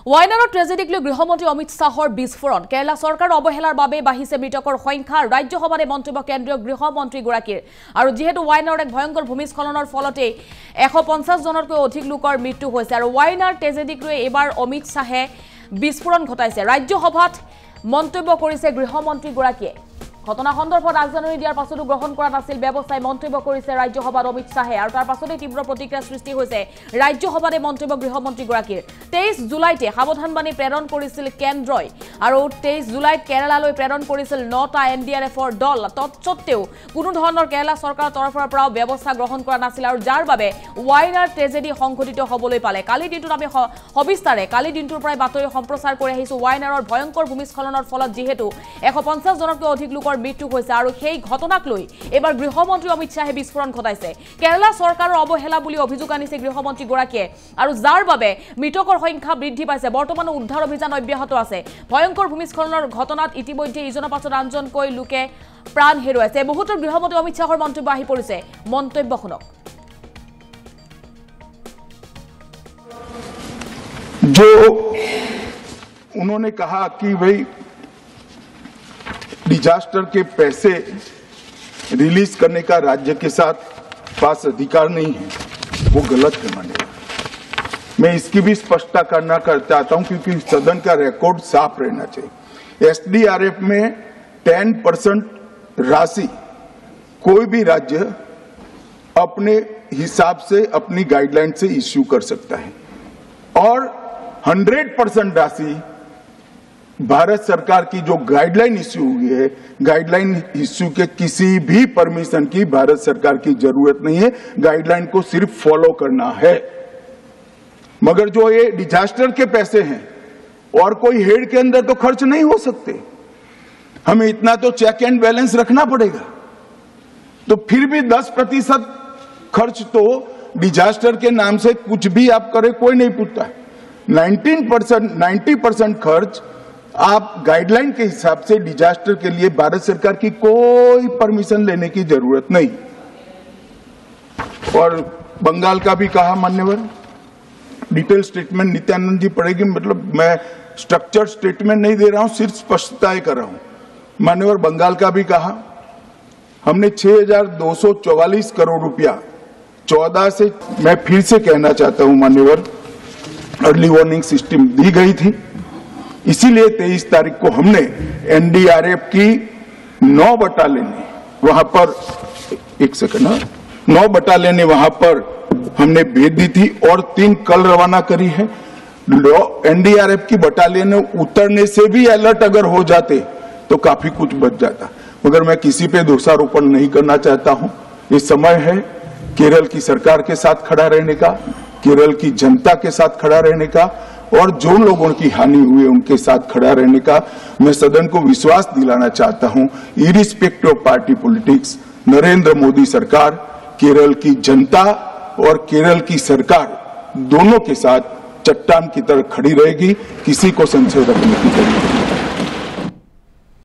ওয়াইনাৰৰ ট্ৰেজেডিক লৈ গৃহমন্ত্ৰী অমিত শাহৰ বিস্ফোৰণ কেৰালা চৰকাৰৰ অৱহেলাৰ বাবে বাঢ়িছে মৃতকৰ সংখ্যা ৰাজ্যসভাৰে মন্তব্য কেন্দ্ৰীয় গৃহমন্ত্ৰীগৰাকীৰ আৰু যেহেতু ওয়াইনাৰৰ এক ভয়ংকৰ ভূমিস্খলনৰ ফলতে 150 জনতকৈ অধিক লোকৰ মৃত্যু হৈছে আৰু ওয়াইনাৰ ট্ৰেজেডিক লৈ এবাৰ অমিত শাহে বিস্ফোৰণ ঘটাইছে ৰাজ্যসভাত মন্তব্য কৰিছে গৃহমন্ত্ৰীগৰাকীয়ে ঘটনা সন্দৰ্ভত আগজাননী দিয়াৰ পাছতো গ্ৰহণ কৰা নাছিল ব্যৱস্থাই মন্তব্য কৰিছে ৰাজ্যসভাত অমিত শাহে আৰু তাৰ পাছতে তীব্ৰ প্ৰতিক্ৰিয়া সৃষ্টি হৈছে ৰাজ্যসভাতে মন্তব্য গৃহমন্ত্ৰীগৰাকীৰ 23 জুলাইতে সাৱধানবাণী প্ৰেৰণ কৰিছিল কেন্দ্ৰই আৰু 23 জুলাইত কেৰালালৈ প্ৰেৰণ কৰিছিল 9টা এনডিআৰএফৰ দল তৎসত্ত্বেও কোনো ধৰণৰ কেৰালা চৰকাৰৰ তৰফৰ পৰা ব্যৱস্থা গ্ৰহণ কৰা নাছিল আৰু যাৰ বাবে ওয়াইনাৰ ট্ৰেজেডি সংঘটিত হ'বলৈ পালে কালি দিনটোত আমি সবিস্তাৰে কালি দিনটোৰ পৰাই বাতৰি সম্প্ৰচাৰ কৰি আহিছো ওয়াইনাৰৰ ভয়ংকৰ ভূমিস্খলনৰ ফলত যেহেতু 150 জনতকৈ অধিক লোকৰ মৃত্যু হৈছে আৰু সেই ঘটনাক লৈ এবাৰ গৃহমন্ত্ৰী অমিত শাহে বিস্ফোৰণ ঘটাইছে কেৰালা চৰকাৰৰ অৱহেলা বুলি অভিযোগ আনিছে গৃহমন্ত্ৰীগৰাকীয়ে আৰু যাৰ বাবে মৃতকৰ সংখ্যা বৃদ্ধি পাইছে বৰ্তমান উদ্ধাৰ অভিযান অব্যাহত আছে ভয়ংকৰ ভূমিস্খলনৰ ঘটনাত ইতিমধ্যে ইজনৰ পাছত আনজনকৈ লোকে প্ৰাণ হেৰুৱাইছে বহুতৰ গৃহমন্ত্ৰী অমিত শাহৰ মন্তব্য আহি পৰিছে মন্তব্য শুনক जो उन्होंने कहा कि भाई डिजास्टर के पैसे रिलीज करने का राज्य के साथ पास अधिकार नहीं है वो गलत है मानेगा मैं इसकी भी स्पष्टता करना चाहता हूं क्योंकि सदन का रिकॉर्ड साफ रहना चाहिए एसडीआरएफ में 10% राशि कोई भी राज्य अपने हिसाब से अपनी गाइडलाइन से इश्यू कर सकता है और 100% राशि भारत सरकार की जो गाइडलाइन इश्यू हुई है गाइडलाइन इश्यू के किसी भी परमिशन की भारत सरकार की जरूरत नहीं है गाइडलाइन को सिर्फ फॉलो करना है मगर जो ये डिजास्टर के पैसे हैं और कोई हेड के अंदर तो खर्च नहीं हो सकते हमें इतना तो चेक एंड बैलेंस रखना पड़ेगा तो फिर भी 10% खर्च तो डिजास्टर के नाम से कुछ भी आप करें कोई नहीं पूछता 90% खर्च आप गाइडलाइन के हिसाब से डिजास्टर के लिए भारत सरकार की कोई परमिशन लेने की जरूरत नहीं और बंगाल का भी कहा मान्यवर डिटेल स्टेटमेंट नित्यानंद जी पढ़ेगी मतलब मैं स्ट्रक्चर्ड स्टेटमेंट नहीं दे रहा हूं सिर्फ स्पष्टताएं कर रहा हूं मान्यवर बंगाल का भी कहा हमने 6,244 करोड़ रुपया 14 से मैं फिर से कहना चाहता हूं मान्यवर अर्ली वार्निंग सिस्टम दी गई थी इसीलिए 23 तारीख को हमने एनडीआरएफ की 9 बटालियन वहां पर 9 बटालियन वहां पर हमने भेज दी थी और 3 कल रवाना करी है एनडीआरएफ की बटालियन उतरने से भी अलर्ट अगर हो जाते तो काफी कुछ बच जाता मगर मैं किसी पे दोषारोपण नहीं करना चाहता हूं ये समय है केरल की सरकार के साथ खड़ा रहने का केरल की जनता के साथ खड़ा रहने का और जो लोगों की हानि हुई है उनके साथ खड़ा रहने का मैं सदन को विश्वास दिलाना चाहता हूं irrespective of party politics Narendra Modi सरकार केरल की जनता और केरल की सरकार दोनों के साथ चट्टान की तरह खड़ी रहेगी किसी को संशय रखने की जरूरत नहीं